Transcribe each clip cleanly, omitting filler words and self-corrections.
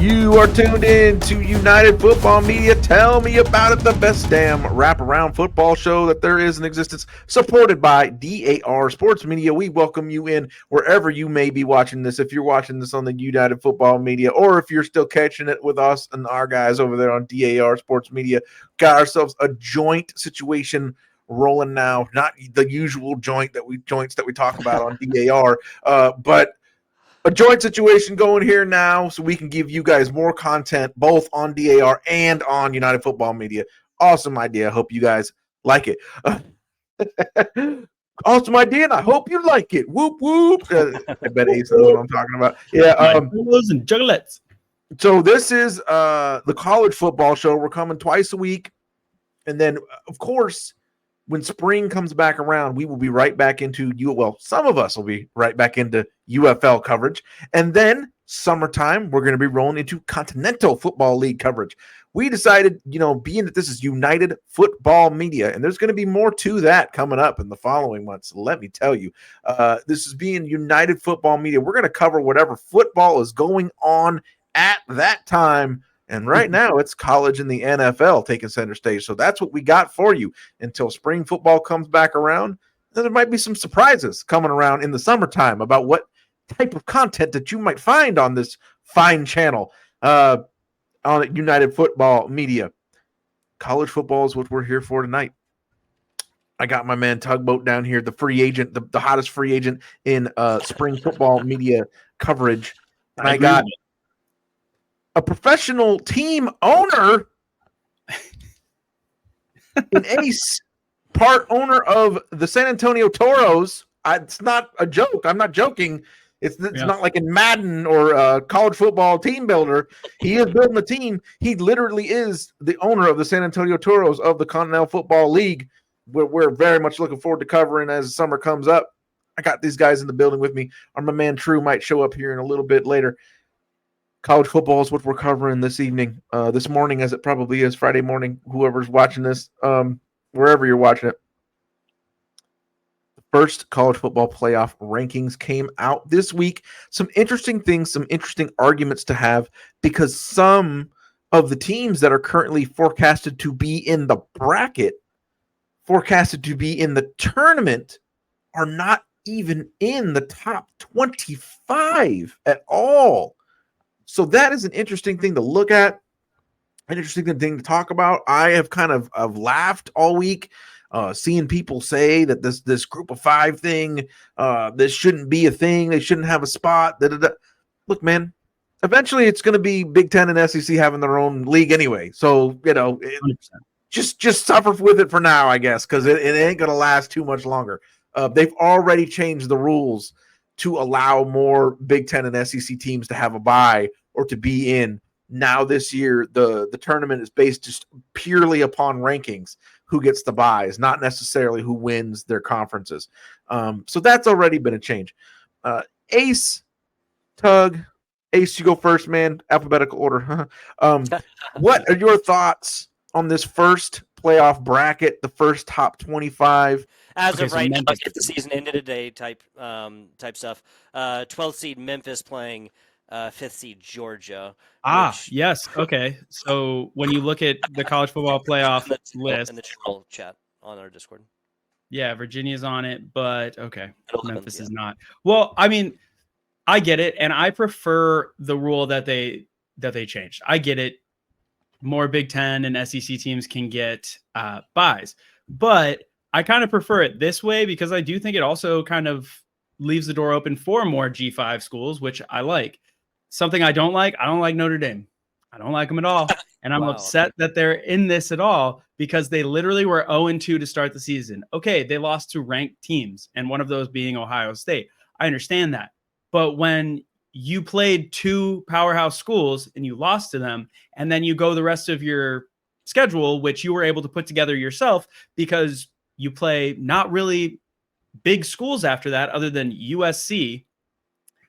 You are tuned in to United Football Media. Tell me about it, the best damn wraparound football show that there is in existence, supported by DAR Sports Media. We welcome you in wherever you may be watching this. If you're watching this on the United Football Media, or if you're still catching it with us and our guys over there on DAR Sports Media, got ourselves a joint situation rolling now. Not the usual joints that we talk about on DAR, but a joint situation going here now so we can give you guys more content both on DAR and on United Football Media. Awesome idea. I hope you guys like it. Awesome idea, and I hope you like it. Whoop, whoop. I bet Ace knows what I'm talking about. Yeah. And juggalettes. So this is the college football show. We're coming twice a week. And then, of course, when spring comes back around, we will be right back into some of us will be right back into UFL coverage. And then summertime, we're going to be rolling into Continental Football League coverage. We decided, being that this is United Football Media, and there's going to be more to that coming up in the following months. Let me tell you, this is being United Football Media. We're going to cover whatever football is going on at that time. And right now, it's college and the NFL taking center stage. So that's what we got for you until spring football comes back around. Then there might be some surprises coming around in the summertime about what type of content that you might find on this fine channel on United Football Media. College football is what we're here for tonight. I got my man Tugboat down here, the free agent, the hottest free agent in spring football media coverage. And I got a professional team owner, an ace, part owner of the San Antonio Toros. It's not a joke. I'm not joking. It's not like in Madden or college football team builder. He is building a team. He literally is the owner of the San Antonio Toros of the Continental Football League. We're very much looking forward to covering as summer comes up. I got these guys in the building with me. My man True might show up here in a little bit later. College football is what we're covering this evening, this morning, as it probably is Friday morning, whoever's watching this, wherever you're watching it. The first college football playoff rankings came out this week. Some interesting things, some interesting arguments to have, because some of the teams that are currently forecasted to be in the bracket, forecasted to be in the tournament, are not even in the top 25 at all. So that is an interesting thing to look at, an interesting thing to talk about. I have kind of laughed all week, seeing people say that this group of five thing, this shouldn't be a thing. They shouldn't have a spot. Look, man, eventually it's going to be Big Ten and SEC having their own league anyway. So, just suffer with it for now, I guess, because it ain't going to last too much longer. They've already changed the rules to allow more Big Ten and SEC teams to have a bye or to be in. Now this year, the tournament is based just purely upon rankings, who gets the byes, not necessarily who wins their conferences. So that's already been a change. Ace, Tug, Ace, you go first, man. Alphabetical order. What are your thoughts on this first playoff bracket, the first top 25? As of right now, get the season ended today type stuff. 12th seed Memphis playing 5th seed Georgia. Yes. Okay. So when you look at the college football playoff list in the channel chat on our Discord. Yeah, Virginia's on it, but okay. Memphis is not. Well, I mean, I get it, and I prefer the rule that they changed. I get it. More Big Ten and SEC teams can get byes, but I kind of prefer it this way because I do think it also kind of leaves the door open for more G5 schools, which I like. Something I don't like Notre Dame. I don't like them at all. And I'm upset that they're in this at all because they literally were 0-2 to start the season. Okay, they lost to ranked teams, and one of those being Ohio State. I understand that. But when you played two powerhouse schools and you lost to them, and then you go the rest of your schedule, which you were able to put together yourself because you play not really big schools after that other than USC.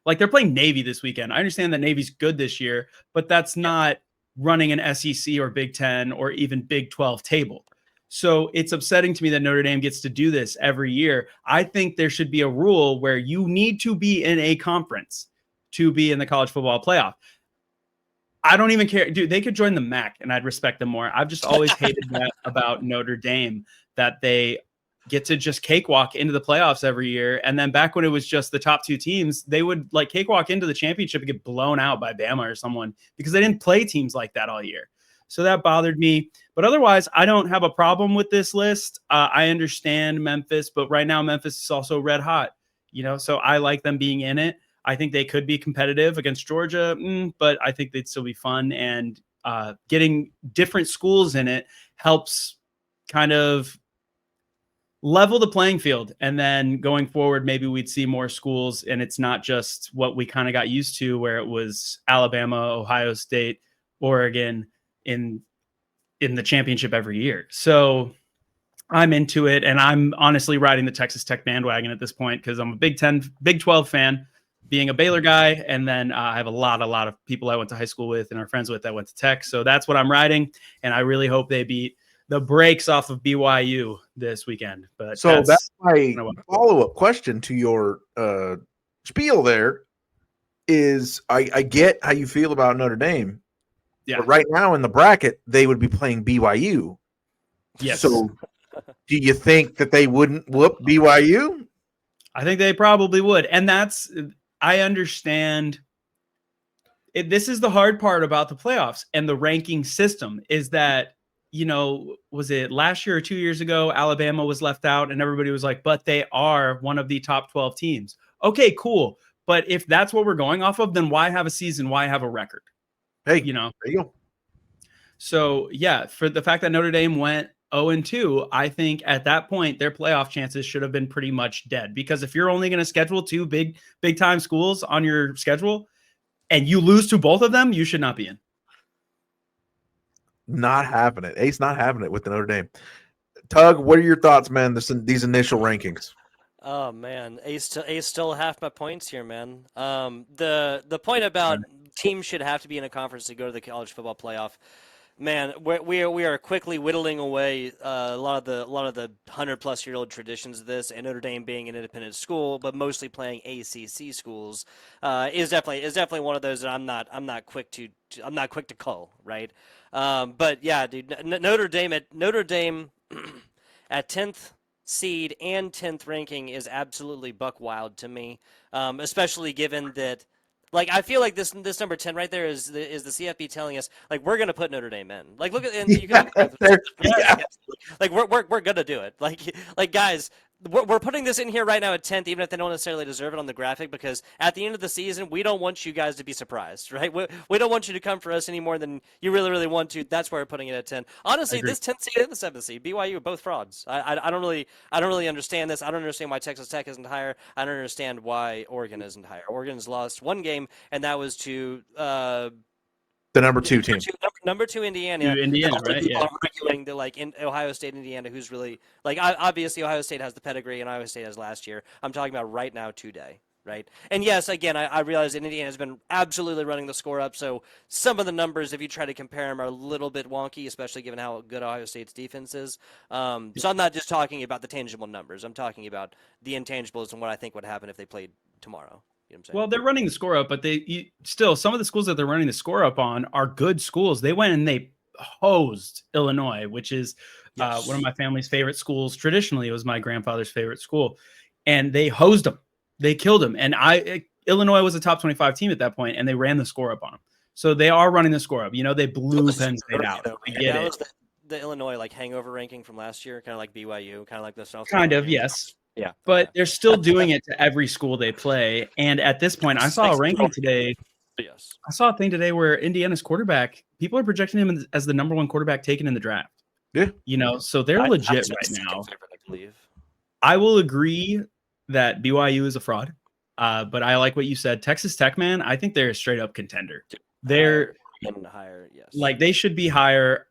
Like, they're playing Navy this weekend. I understand that Navy's good this year, but that's not running an SEC or Big Ten or even Big 12 table. So it's upsetting to me that Notre Dame gets to do this every year. I think there should be a rule where you need to be in a conference to be in the college football playoff. I don't even care. Dude, they could join the MAC and I'd respect them more. I've just always hated that about Notre Dame, that they get to just cakewalk into the playoffs every year. And then back when it was just the top 2 teams, they would like cakewalk into the championship and get blown out by Bama or someone because they didn't play teams like that all year. So that bothered me. But otherwise, I don't have a problem with this list. I understand Memphis, but right now Memphis is also red hot, so I like them being in it. I think they could be competitive against Georgia, but I think they'd still be fun. And getting different schools in it helps kind of level the playing field. And then going forward, maybe we'd see more schools, and it's not just what we kind of got used to, where it was Alabama, Ohio State, Oregon in the championship every year. So I'm into it, and I'm honestly riding the Texas Tech bandwagon at this point because I'm a Big 12 fan, being a Baylor guy, and then I have a lot of people I went to high school with and are friends with that went to Tech. So that's what I'm riding, and I really hope they beat the brakes off of BYU this weekend. But so that's my follow-up question to your spiel there is I get how you feel about Notre Dame. Yeah. But right now in the bracket, they would be playing BYU. Yes. So do you think that they wouldn't whoop BYU? I think they probably would. And I understand. This is the hard part about the playoffs and the ranking system is that, was it last year or 2 years ago, Alabama was left out and everybody was like, but they are one of the top 12 teams. Okay, cool. But if that's what we're going off of, then why have a season? Why have a record? Hey, there you go. So, yeah, for the fact that Notre Dame went 0-2, I think at that point, their playoff chances should have been pretty much dead. Because if you're only going to schedule 2 big time schools on your schedule and you lose to both of them, you should not be in. Not having it. Ace not having it with the Notre Dame. Tug, what are your thoughts, man, these initial rankings? Oh man, Ace still half my points here, man. The point about teams should have to be in a conference to go to the college football playoff. Man, we are quickly whittling away a lot of the 100-plus-year-old traditions of this, and Notre Dame being an independent school, but mostly playing ACC schools, is definitely one of those that I'm not quick to call, right? But yeah, dude, Notre Dame at 10th seed and 10th ranking is absolutely buck wild to me, especially given that, like, I feel like this number 10 right there is the CFP telling us, like, we're gonna put Notre Dame in. Like, look at, and you can like we're gonna do it. Like guys, we're putting this in here right now at 10th, even if they don't necessarily deserve it on the graphic, because at the end of the season, we don't want you guys to be surprised, right? We don't want you to come for us any more than you really, really want to. That's why we're putting it at 10. Honestly, this 10th seed and the 7th seed, BYU are both frauds. I don't really understand this. I don't understand why Texas Tech isn't higher. I don't understand why Oregon isn't higher. Oregon's lost one game, and that was to the number 2 team. Number 2 Indiana. Right? People are arguing that, like, in Ohio State, Indiana, who's really, like, obviously Ohio State has the pedigree and Ohio State has last year. I'm talking about right now, today, right? And yes, again, I realize that Indiana has been absolutely running the score up, so some of the numbers, if you try to compare them, are a little bit wonky, especially given how good Ohio State's defense is. So I'm not just talking about the tangible numbers. I'm talking about the intangibles and what I think would happen if they played tomorrow. You know what I'm saying? Well, they're running the score up, but still, some of the schools that they're running the score up on are good schools. They went and they hosed Illinois, which is one of my family's favorite schools. Traditionally, it was my grandfather's favorite school, and they hosed them. They killed them. And Illinois was a top 25 team at that point, and they ran the score up on them. So they are running the score up. They blew Penn State out. I get it. The Illinois, like, hangover ranking from last year, kind of like BYU, kind of like the South. Kind of, yes. Yeah, but they're still doing it to every school they play. And at this point, I saw a ranking today. Yes, I saw a thing today where Indiana's quarterback, people are projecting him as the number 1 quarterback taken in the draft. Yeah, so they're legit right now. I believe. I will agree that BYU is a fraud, but I like what you said. Texas Tech, man, I think they're a straight up contender. They're higher, yes. Like, they should be higher.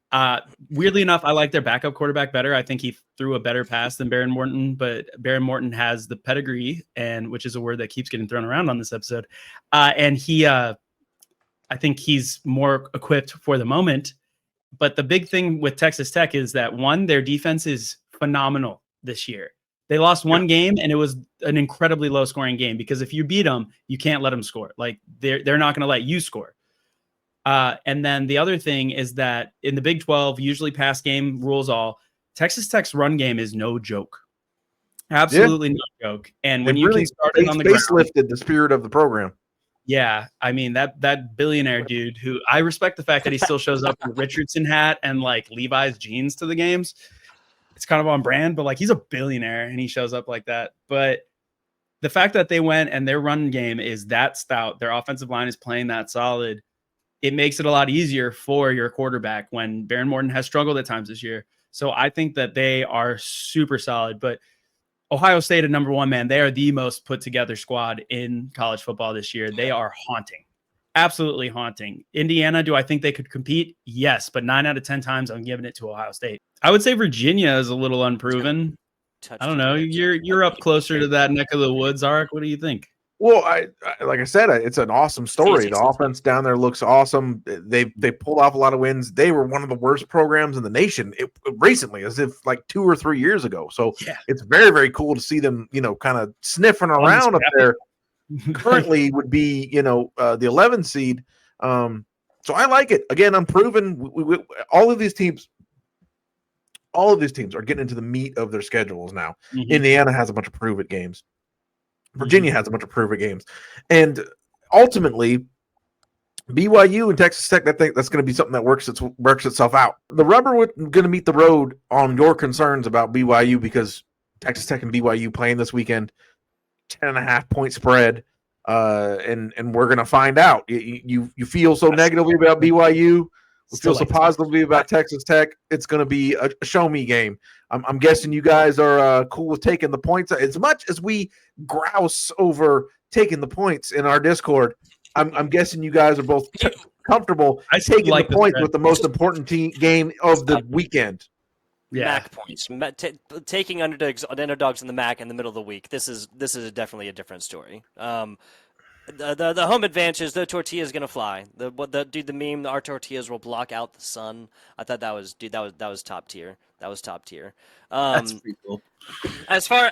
Weirdly enough, I like their backup quarterback better. I think he threw a better pass than Baron Morton, but Baron Morton has the pedigree, and which is a word that keeps getting thrown around on this episode. And he, I think he's more equipped for the moment. But the big thing with Texas Tech is that, one, their defense is phenomenal this year. They lost one game, and it was an incredibly low-scoring game, because if you beat them, you can't let them score. Like, they're not going to let you score. And then the other thing is that in the Big 12, usually pass game rules all. Texas Tech's run game is no joke. Absolutely no joke. And when you can start it on the ground, facelifted the spirit of the program. Yeah, I mean that billionaire dude who I respect the fact that he still shows up in a Richardson hat and like Levi's jeans to the games. It's kind of on brand, but like he's a billionaire and he shows up like that. But the fact that they went and their run game is that stout, their offensive line is playing that solid, it makes it a lot easier for your quarterback when Baron Morton has struggled at times this year. So I think that they are super solid. But Ohio State at number one, man, they are the most put together squad in college football this year. They are haunting, absolutely haunting. Indiana, do I think they could compete? Yes, but 9 out of 10 times I'm giving it to Ohio State. I would say Virginia is a little unproven. I don't know. You're up closer to that neck of the woods, Arik. What do you think? Well, I like I said, it's an awesome story. The offense down there looks awesome. They pulled off a lot of wins. They were one of the worst programs in the nation recently, as if like 2 or 3 years ago. So it's very, very cool to see them, kind of sniffing around up there. Currently would be, the 11 seed. So I like it. Again, unproven. All of these teams are getting into the meat of their schedules now. Mm-hmm. Indiana has a bunch of prove-it games. Virginia has a bunch of prove-it games. And ultimately, BYU and Texas Tech, I think that's going to be something that works itself out. The rubber is going to meet the road on your concerns about BYU because Texas Tech and BYU playing this weekend, 10.5-point spread, and we're going to find out. You feel so negatively about BYU. We feel so positively about Texas Tech. It's going to be a show-me game. I'm guessing you guys are cool with taking the points. As much as we grouse over taking the points in our Discord, I'm guessing you guys are both comfortable taking the points with the most important game of the weekend. Yeah. MAC points. Taking underdogs in the MAC in the middle of the week. This is definitely a different story. The home advantage, the tortilla is gonna fly. The meme, our tortillas will block out the sun. I thought that was top tier. That was top tier. That's pretty cool. As far,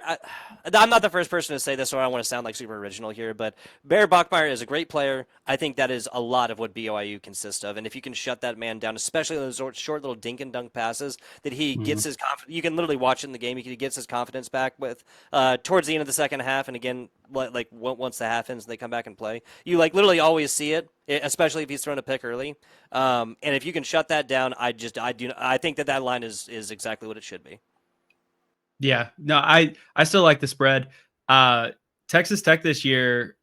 I'm not the first person to say this, so I don't want to sound like super original here, but Bear Bachmeier is a great player. I think that is a lot of what BYU consists of, and if you can shut that man down, especially those short little dink and dunk passes that he gets his confidence, you can literally watch it in the game. He gets his confidence back with towards the end of the second half, and again, like once the half ends, and they come back and play. You literally always see it, especially if he's thrown a pick early. And if you can shut that down, I think that line is exactly what it should be. Yeah, no, I still like the spread. Texas Tech this year,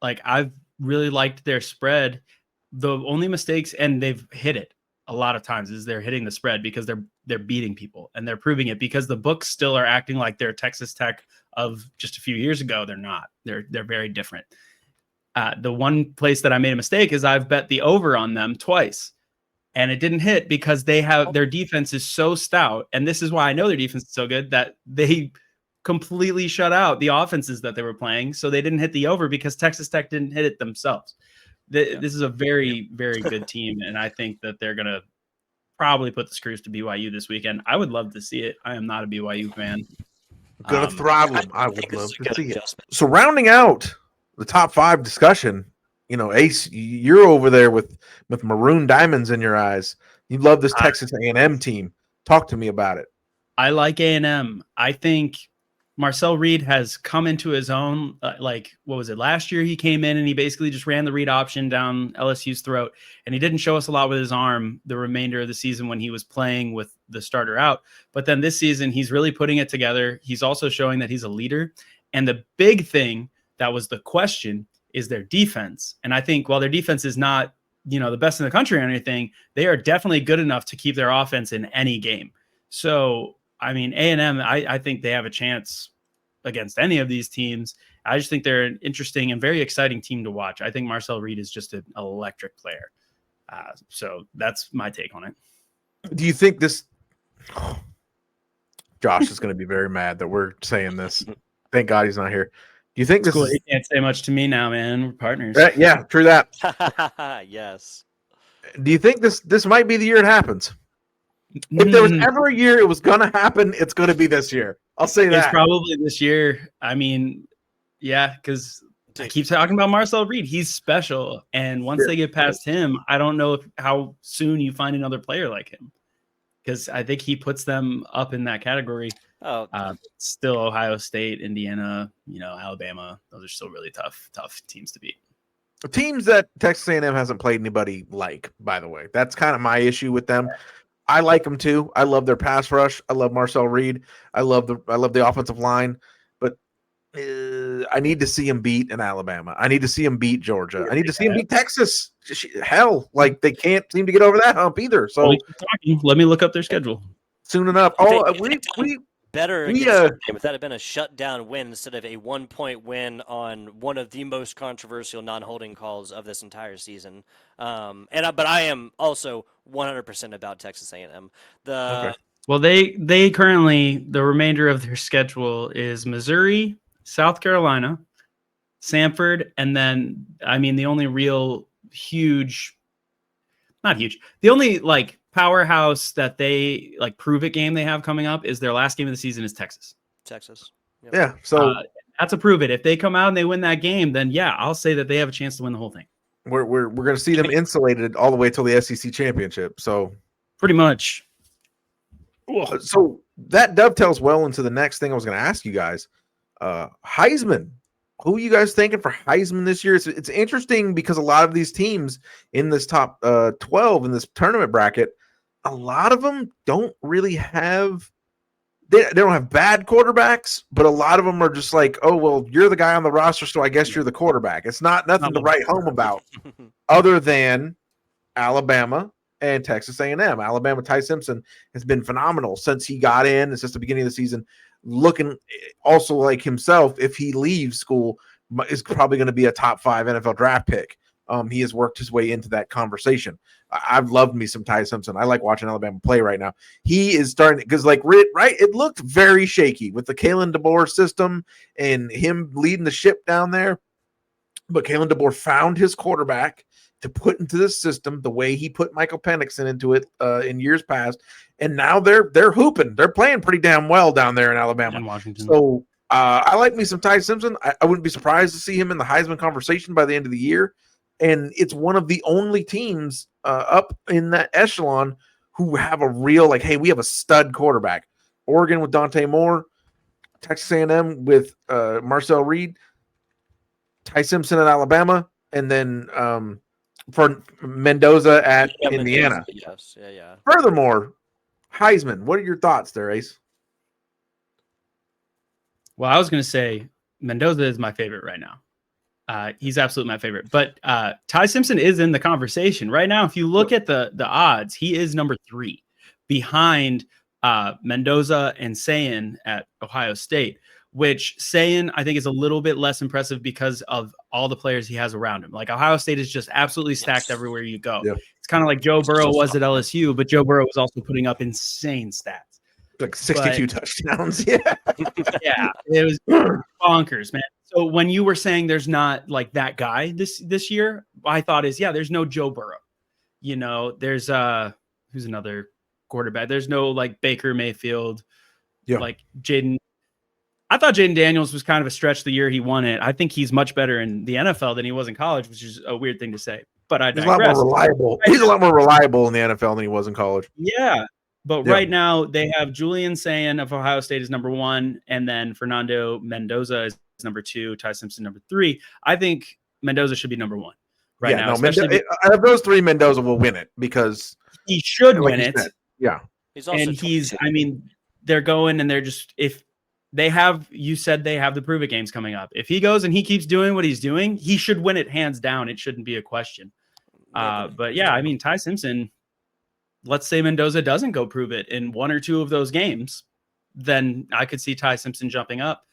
I've really liked their spread. The only mistakes, and they've hit it a lot of times, is they're hitting the spread because they're beating people and they're proving it because the books still are acting like they're Texas Tech of just a few years ago. They're not. They're very different. The one place that I made a mistake is I've bet the over on them twice. And it didn't hit because their defense is so stout. And this is why I know their defense is so good that they completely shut out the offenses that they were playing. So they didn't hit the over because Texas Tech didn't hit it themselves. This is a very, very good team. And I think that they're going to probably put the screws to BYU this weekend. I would love to see it. I am not a BYU fan. Gonna throttle them. I would love to see it. So rounding out the top 5 discussion, Ace, you're over there with maroon diamonds in your eyes. You love this Texas A&M team. Talk to me about it. I like A&M. I think Marcel Reed has come into his own. What was it? Last year he came in and he basically just ran the read option down LSU's throat, and he didn't show us a lot with his arm the remainder of the season when he was playing with the starter out. But then this season he's really putting it together. He's also showing that he's a leader. And the big thing that was the question is their defense. And I think while their defense is not, the best in the country or anything, they are definitely good enough to keep their offense in any game. So, I mean, A&M, I think they have a chance against any of these teams. I just think they're an interesting and very exciting team to watch. I think Marcel Reed is just an electric player. So that's my take on it. Do you think this – Josh is going to be very mad that we're saying this. Thank God he's not here. Do you think this cool? He can't say much to me now, man. We're partners. Yeah, true that. Yes. Do you think this might be the year it happens? If there was ever a year it was going to happen, it's going to be this year. I'll say that. It's probably this year. I mean, yeah, because I keep talking about Marcel Reed. He's special. And once they get past him, I don't know how soon you find another player like him. Because I think he puts them up in that category. Still Ohio State, Indiana, Alabama. Those are still really tough teams to beat. Teams that Texas A&M hasn't played anybody like, by the way. That's kind of my issue with them. I like them too. I love their pass rush. I love Marcel Reed. I love the offensive line. But I need to see him beat in Alabama. I need to see him beat Georgia. I need to see him beat Texas. Hell, like they can't seem to get over that hump either. So let me look up their schedule soon enough. We better against if that had been a shutdown win instead of a 1-point win on one of the most controversial non-holding calls of this entire season. But I am also 100% about Texas A&M. Well, they currently, the remainder of their schedule is Missouri, South Carolina, Samford, and then the only real the only powerhouse that they prove it game they have coming up is their last game of the season is Texas. Yep. Yeah. So that's a prove it. If they come out and they win that game, then yeah, I'll say that they have a chance to win the whole thing. We're going to see them insulated all the way till the SEC championship. So pretty much. So that dovetails well into the next thing I was going to ask you guys. Heisman. Who are you guys thinking for Heisman this year? It's interesting because a lot of these teams in this top 12 in this tournament bracket, a lot of them don't really have they don't have bad quarterbacks, but a lot of them are just like, oh, well, you're the guy on the roster, so I guess you're the quarterback. It's nothing to write home about other than Alabama and Texas A&M. Alabama, Ty Simpson has been phenomenal since he got in. It's just the beginning of the season. Looking also like himself, if he leaves school, is probably going to be a top 5 NFL draft pick. He has worked his way into that conversation. I've loved me some Ty Simpson. I like watching Alabama play right now. He is starting because, it looked very shaky with the Kalen DeBoer system and him leading the ship down there. But Kalen DeBoer found his quarterback to put into the system the way he put Michael Penix into it in years past, and now they're hooping. They're playing pretty damn well down there in Alabama. In Washington. So I like me some Ty Simpson. I wouldn't be surprised to see him in the Heisman conversation by the end of the year. And it's one of the only teams up in that echelon who have a real hey, we have a stud quarterback. Oregon with Dante Moore, Texas A&M with Marcel Reed, Ty Simpson at Alabama, and then for Mendoza at Indiana. Yes, yeah. Furthermore, Heisman, what are your thoughts there, Ace? Well, I was going to say Mendoza is my favorite right now. He's absolutely my favorite. But Ty Simpson is in the conversation right now. If you look at the odds, he is number 3 behind Mendoza and Sayin at Ohio State, which Sayin I think is a little bit less impressive because of all the players he has around him. Ohio State is just absolutely stacked everywhere you go. Yeah. It's kind of like Joe Burrow was at LSU, but Joe Burrow was also putting up insane stats. 62 touchdowns. Yeah. Yeah. It was bonkers, man. So when you were saying there's not that guy this year, I thought there's no Joe Burrow. There's who's another quarterback. There's no Baker Mayfield. Yeah. Jaden. I thought Jaden Daniels was kind of a stretch the year he won it. I think he's much better in the NFL than he was in college, which is a weird thing to say. But he's a lot more reliable. He's a lot more reliable in the NFL than he was in college. Yeah. But right now they have Julian Sayin of Ohio State is number 1, and then Fernando Mendoza is number 2, Ty Simpson number 3. I think Mendoza should be number 1 now. No, out of those 3, Mendoza will win it because he should win it. Yeah. He's also they're going and they're just they have the prove it games coming up. If he goes and he keeps doing what he's doing, he should win it hands down. It shouldn't be a question. But yeah, Ty Simpson, let's say Mendoza doesn't go prove it in 1 or 2 of those games, then I could see Ty Simpson jumping up.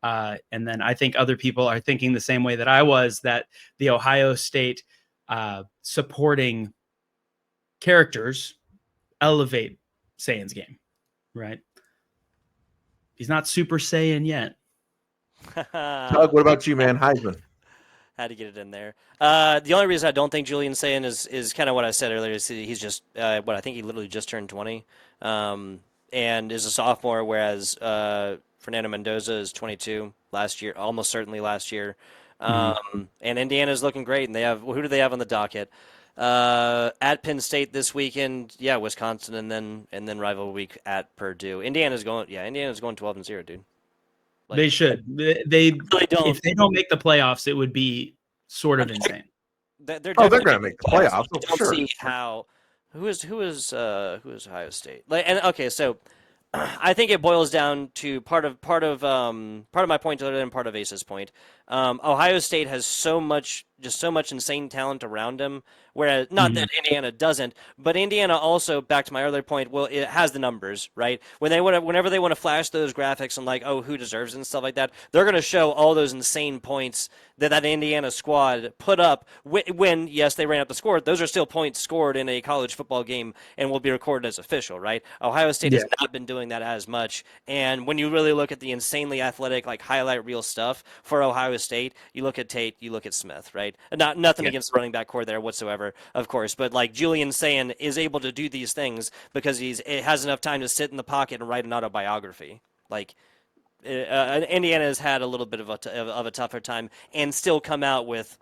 And then I think other people are thinking the same way that I was, that the Ohio State supporting characters elevate Saiyin's game, right? He's not Super Saiyan yet. Doug, what about you, man? Heisman. Had to get it in there. The only reason I don't think Julian Sayin is kind of what I said earlier. Is he's just I think he literally just turned 20, and is a sophomore, whereas Fernando Mendoza is 22 last year, almost certainly last year. And Indiana's looking great, and who do they have on the docket? At Penn State this weekend, yeah, Wisconsin, and then rival week at Purdue. Indiana's going 12-0, dude. Like, they should. They really don't. If they don't make the playoffs, it would be sort of insane. They're going to make the playoffs. I don't see how. Who is Ohio State? So I think it boils down to part of my point other than part of Ace's point. Ohio State has so much insane talent around them, whereas not that Indiana doesn't, but Indiana also, back to my earlier point, well, it has the numbers, right? Whenever they want to flash those graphics and who deserves it and stuff like that, they're going to show all those insane points that Indiana squad put up when, yes, they ran up the score. Those are still points scored in a college football game and will be recorded as official, right? Ohio State has not been doing that as much. And when you really look at the insanely athletic, highlight reel stuff for Ohio State, you look at Tate, you look at Smith, right? Nothing against the running back core there whatsoever, of course. But Julian Sayin is able to do these things because it has enough time to sit in the pocket and write an autobiography. Indiana has had a little bit of a tougher time and still come out with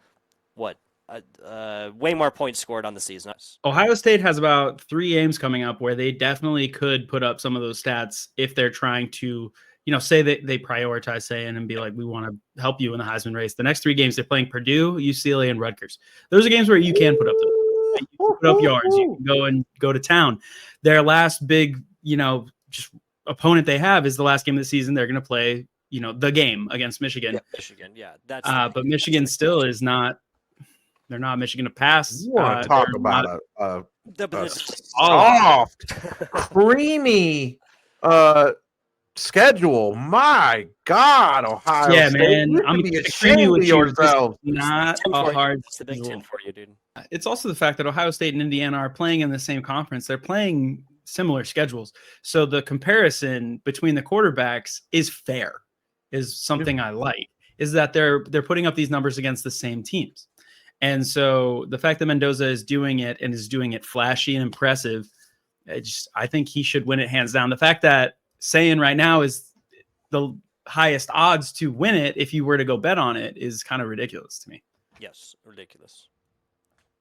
way more points scored on the season. Ohio State has about 3 games coming up where they definitely could put up some of those stats if they're trying to, say that they prioritize Sayin and be like, we want to help you in the Heisman race. The next 3 games, they're playing Purdue, UCLA, and Rutgers. Those are games where you can put up you can put up yards. You can go to town. Their last big, just opponent they have is the last game of the season. They're going to play, the game against Michigan. Yeah, Michigan, yeah. But Michigan still is not. They're not Michigan to pass. You want to talk about a soft, creamy schedule. My God, Ohio State. Man. I'm ashamed of yourself. Not a hard. It's the Big Ten for you, dude. It's also the fact that Ohio State and Indiana are playing in the same conference. They're playing similar schedules. So the comparison between the quarterbacks is fair, is something I like, is that they're putting up these numbers against the same teams. And so the fact that Mendoza is doing it and is doing it flashy and impressive, I think he should win it hands down. The fact that Sayin right now is the highest odds to win it, if you were to go bet on it, is kind of ridiculous to me. Yes, ridiculous.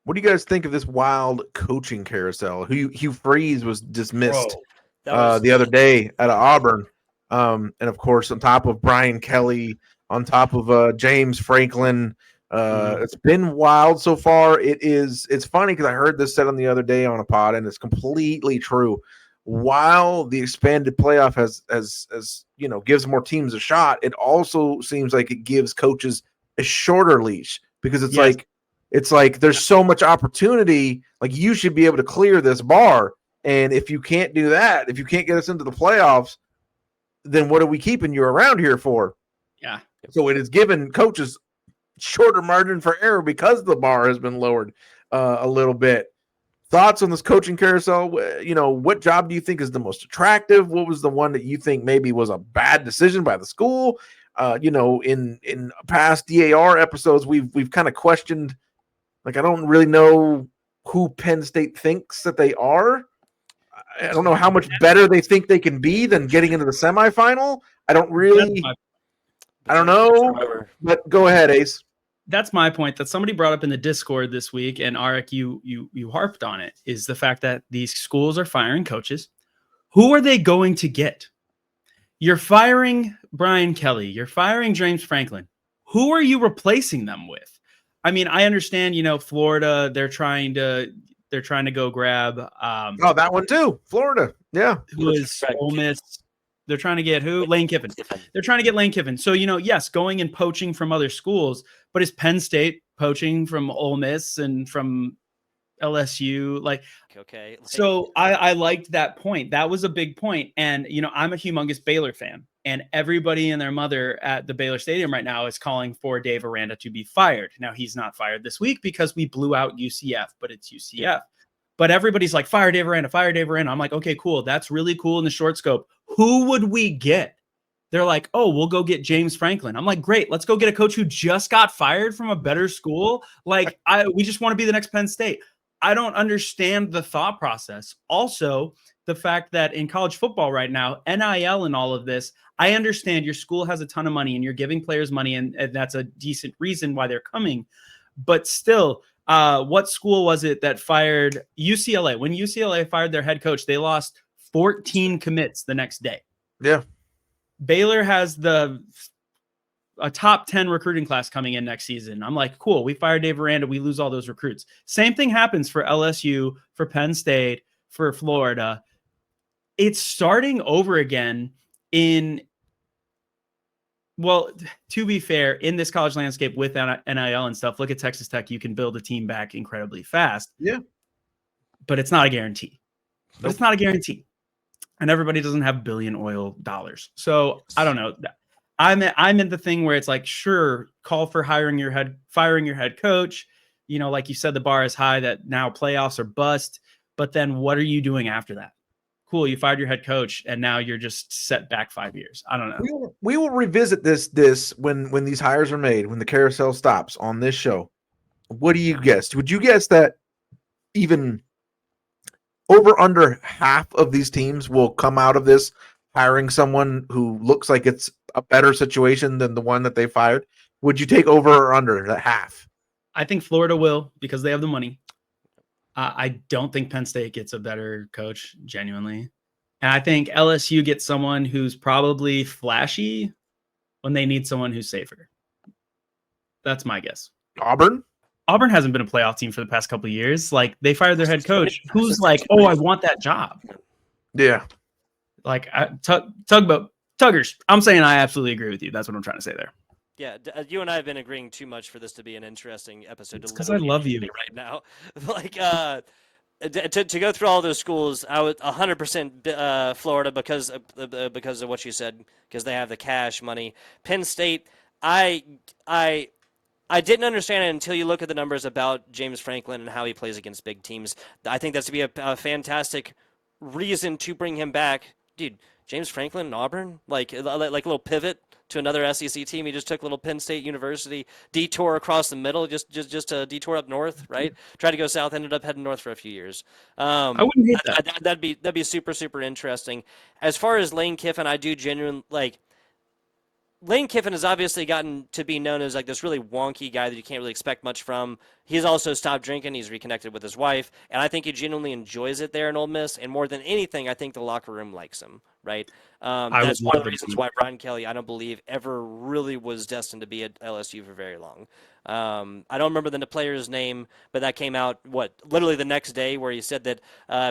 What do you guys think of this wild coaching carousel? Hugh Freeze was dismissed the other day out of Auburn. And of course, on top of Brian Kelly, on top of James Franklin, it's been wild so far. It's funny because I heard this said on the other day on a pod, and it's completely true. While the expanded playoff has gives more teams a shot, it also seems like it gives coaches a shorter leash because it's like there's so much opportunity. Like, you should be able to clear this bar, and if you can't do that, if you can't get us into the playoffs, then what are we keeping you around here for? Yeah. So it has given coaches shorter margin for error because the bar has been lowered a little bit. Thoughts on this coaching carousel? What job do you think is the most attractive? What was the one that you think maybe was a bad decision by the school? In past DAR episodes, we've kind of questioned, I don't really know who Penn State thinks that they are. I don't know how much better they think they can be than getting into the semifinal. I don't know, but go ahead, Ace. That's my point that somebody brought up in the Discord this week, and Arik, you harped on it, is the fact that these schools are firing coaches. Who are they going to get? You're firing Brian Kelly. You're firing James Franklin. Who are you replacing them with? I mean, I understand, Florida, they're trying to go grab that one too. Florida. Yeah. Who is Ole Miss? They're trying to get who? Lane Kiffin. They're trying to get Lane Kiffin. So, yes, going and poaching from other schools, but is Penn State poaching from Ole Miss and from LSU? Okay. So I liked that point. That was a big point. And, I'm a humongous Baylor fan, and everybody and their mother at the Baylor Stadium right now is calling for Dave Aranda to be fired. Now, he's not fired this week because we blew out UCF, but it's UCF. Yeah. But everybody's like, fire Dave Aranda, fire Dave Aranda. I'm like, okay, cool. That's really cool in the short scope. Who would we get? They're like, oh, we'll go get James Franklin. I'm like, great. Let's go get a coach who just got fired from a better school. We just want to be the next Penn State. I don't understand the thought process. Also, the fact that in college football right now, NIL and all of this, I understand your school has a ton of money and you're giving players money, and that's a decent reason why they're coming. But still, what school was it that fired UCLA? When UCLA fired their head coach, they lost 14 commits the next day. Yeah. Baylor has a top 10 recruiting class coming in next season. I'm like, cool. We fired Dave Aranda. We lose all those recruits. Same thing happens for LSU, for Penn State, for Florida. It's starting over again well, to be fair, in this college landscape with NIL and stuff, look at Texas Tech. You can build a team back incredibly fast. Yeah. But it's not a guarantee. Nope. It's not a guarantee. And everybody doesn't have billion oil dollars. So I don't know. I'm in the thing where it's like, sure, call for firing your head coach. You know, like you said, the bar is high that now playoffs are bust. But then what are you doing after that? Cool, you fired your head coach, and now you're just set back 5 years. I don't know. We will revisit this when these hires are made, when the carousel stops on this show. What do you guess? Would you guess that even over under half of these teams will come out of this hiring someone who looks like it's a better situation than the one that they fired? Would you take over or under that half? I think Florida will, because they have the money. I don't think Penn State gets a better coach, genuinely. And I think LSU gets someone who's probably flashy when they need someone who's safer. That's my guess. Auburn hasn't been a playoff team for the past couple of years. Like, they fired their head coach, who's like, oh, I want that job. Yeah. Like, Tuggers. I'm saying I absolutely agree with you. That's what I'm trying to say there. Yeah, you and I have been agreeing too much for this to be an interesting episode. Because I love you right now. Like, to go through all those schools, I would 100% Florida because of what you said, because they have the cash money. Penn State, I didn't understand it until you look at the numbers about James Franklin and how he plays against big teams. I think that's to be a fantastic reason to bring him back, dude. James Franklin and Auburn, like a little pivot to another SEC team. He just took a little Penn State University detour across the middle, just a detour up north, right? Tried to go south, ended up heading north for a few years. I wouldn't hate that. That'd be super interesting. As far as Lane Kiffin, I do genuinely like. Lane Kiffin has obviously gotten to be known as like this really wonky guy that you can't really expect much from. He's also stopped drinking. He's reconnected with his wife, and I think he genuinely enjoys it there in Ole Miss. And more than anything, I think the locker room likes him. Right? That's one of the reasons why Brian Kelly, I don't believe, ever really was destined to be at LSU for very long. I don't remember the player's name, but that came out literally the next day, where he said that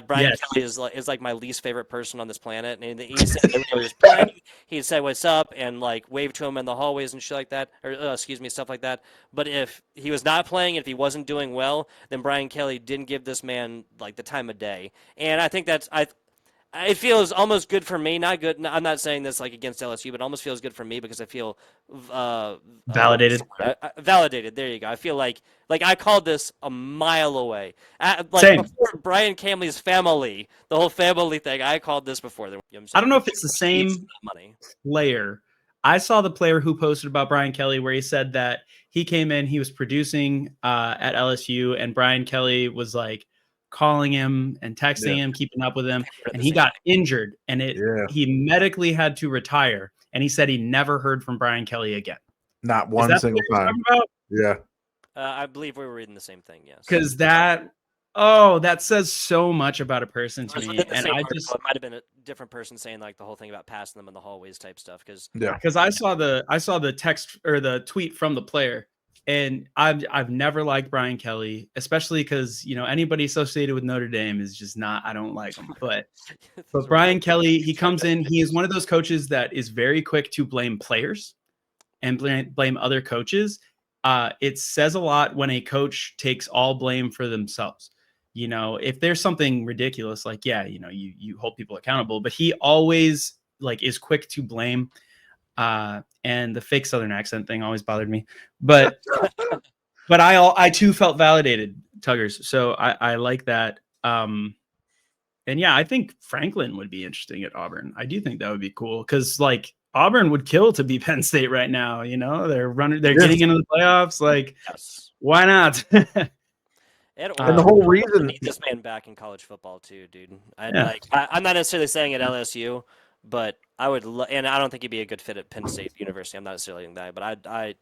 Brian Kelly is like my least favorite person on this planet, and he said that when he was playing, he'd say what's up and like wave to him in the hallways and shit like that, or stuff like that. But if he was not playing, if he wasn't doing well, then Brian Kelly didn't give this man like the time of day, and I think it feels almost good for me. Not good. I'm not saying this like against LSU, but it almost feels good for me because I feel validated. Validated. There you go. I feel like I called this a mile away. Same. Before Brian Camley's family, the whole family thing. I called this before. I don't know if it's the same player. I saw the player who posted about Brian Kelly where he said that he came in, he was producing at LSU, and Brian Kelly was like calling him and texting him, keeping up with him, and he got injured, and he medically had to retire, and he said he never heard from Brian Kelly again. Not one single time. Yeah. I believe we were reading the same thing, yes. Because that says so much about a person to me. And it might have been a different person saying like the whole thing about passing them in the hallways type stuff. Because I saw the text or the tweet from the player. And I've never liked Brian Kelly, especially because, you know, anybody associated with Notre Dame is just not, I don't like him. But Brian Kelly, he comes in, he is one of those coaches that is very quick to blame players and blame other coaches. It says a lot when a coach takes all blame for themselves. You know, if there's something ridiculous, like, you know, you hold people accountable, but he always like is quick to blame. And the fake Southern accent thing always bothered me, but I too felt validated, Tuggers. So I like that. And yeah, I think Franklin would be interesting at Auburn. I do think that would be cool. Cause like Auburn would kill to be Penn State right now. You know, they're getting into the playoffs. Like, why not? And the whole reason need this man back in college football too, dude. I'm not necessarily saying at LSU, but I would, and I don't think he'd be a good fit at Penn State University. I'm not necessarily saying that, but I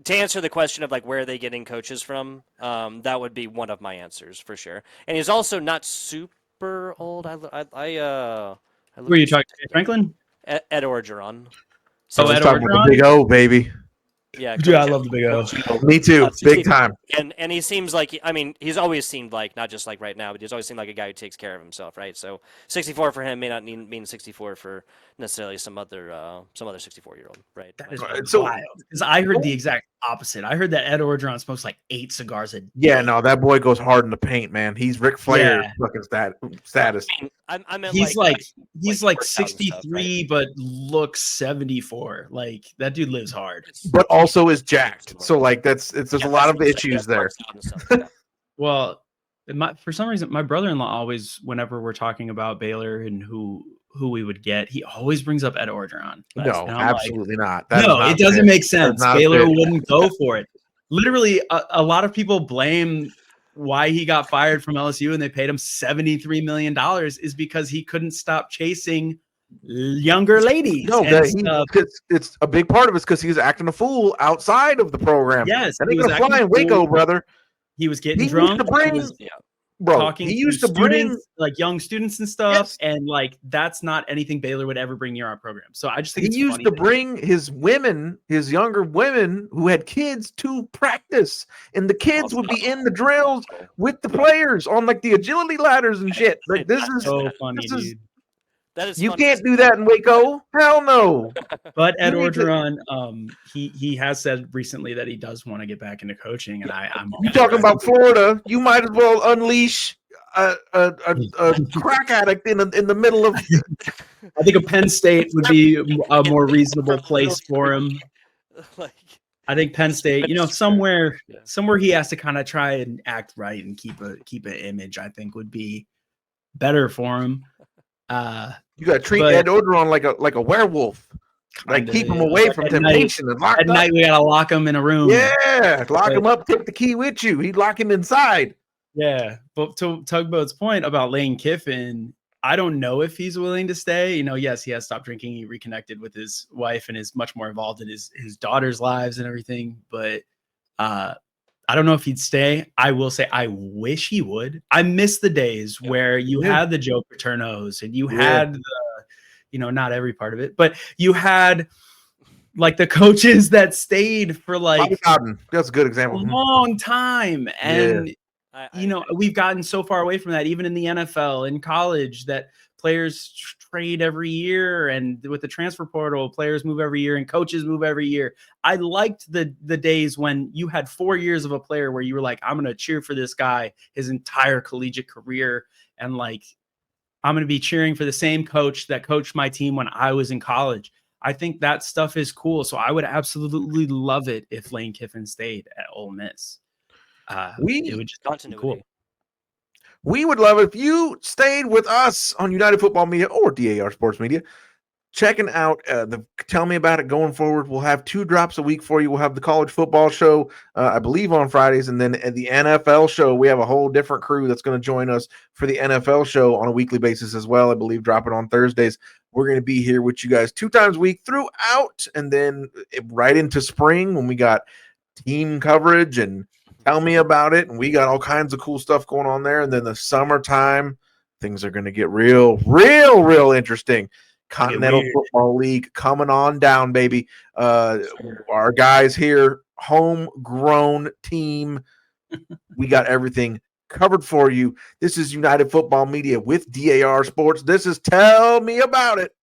to answer the question of like where are they getting coaches from, that would be one of my answers for sure. And he's also not super old. Who are you talking to, Franklin? Ed Orgeron. So Ed Orgeron, the big O, baby. Yeah, dude, I love the big O. Me too, big time. And he seems like, I mean, he's always seemed like, not just like right now, but he's always seemed like a guy who takes care of himself, right? So 64 for him may not mean 64 for necessarily some other 64-year-old, right? That is so wild. Because I heard the exact opposite. I heard that Ed Orgeron smokes like 8 cigars a day. Yeah, no, that boy goes hard in the paint, man. He's Ric Flair fucking status. I meant he's like 63, stuff, right? But looks 74. Like that dude lives hard, but also is jacked. So like there's a lot of issues there. Well, for some reason, my brother-in-law always, whenever we're talking about Baylor and who we would get, he always brings up Ed Orgeron. No, absolutely not. It doesn't make sense. Baylor wouldn't go for it. Literally, a lot of people blame why he got fired from LSU and they paid him $73 million is because he couldn't stop chasing younger ladies. No, it's a big part of it's because he was acting a fool outside of the program. Yes, and he was fly in Waco, brother. He was getting drunk. He used to bring like young students and stuff, and like that's not anything Baylor would ever bring near our program. So I just think he used to bring his younger women who had kids to practice, and the kids would be in the drills with the players on like the agility ladders and shit. Like this is so funny, dude. That is you can't do that in Waco. Hell no. But Ed Orgeron, he has said recently that he does want to get back into coaching, and I'm. You talking about Florida? You might as well unleash a crack addict in the middle of. I think a Penn State would be a more reasonable place for him. I think Penn State, somewhere he has to kind of try and act right and keep an image. I think would be better for him. You got to treat Ed Orgeron like a werewolf, like keep him away from temptation. At night, we gotta lock him in a room. Yeah, lock him up. Take the key with you. He'd lock him inside. Yeah, but to Tugboat's point about Lane Kiffin, I don't know if he's willing to stay. Yes, he has stopped drinking. He reconnected with his wife and is much more involved in his daughter's lives and everything. But I don't know if he'd stay. I will say I wish he would. I miss the days where you had the Joe Paternos and you had the, not every part of it, but you had like the coaches that stayed for like that's a good example. A long time. And we've gotten so far away from that, even in the NFL, in college, that players trade every year, and with the transfer portal, players move every year and coaches move every year. I liked the days when you had 4 years of a player where you were like, I'm going to cheer for this guy his entire collegiate career. And like, I'm going to be cheering for the same coach that coached my team when I was in college. I think that stuff is cool. So I would absolutely love it if Lane Kiffin stayed at Ole Miss. It would just be cool. We would love it if you stayed with us on United Football Media or DAR Sports Media, checking out the Tell Me About It going forward. We'll have 2 drops a week for you. We'll have the college football show, I believe, on Fridays, and then at the NFL show, we have a whole different crew that's going to join us for the NFL show on a weekly basis as well. I believe dropping on Thursdays. We're going to be here with you guys 2 times a week throughout, and then right into spring when we got team coverage and Tell Me About It, and we got all kinds of cool stuff going on there. And then the summertime, things are going to get real interesting. Continental Football League coming on down, baby. Our guys here, homegrown team. We got everything covered for you. This is United Football Media with DAR Sports. This is Tell Me About It.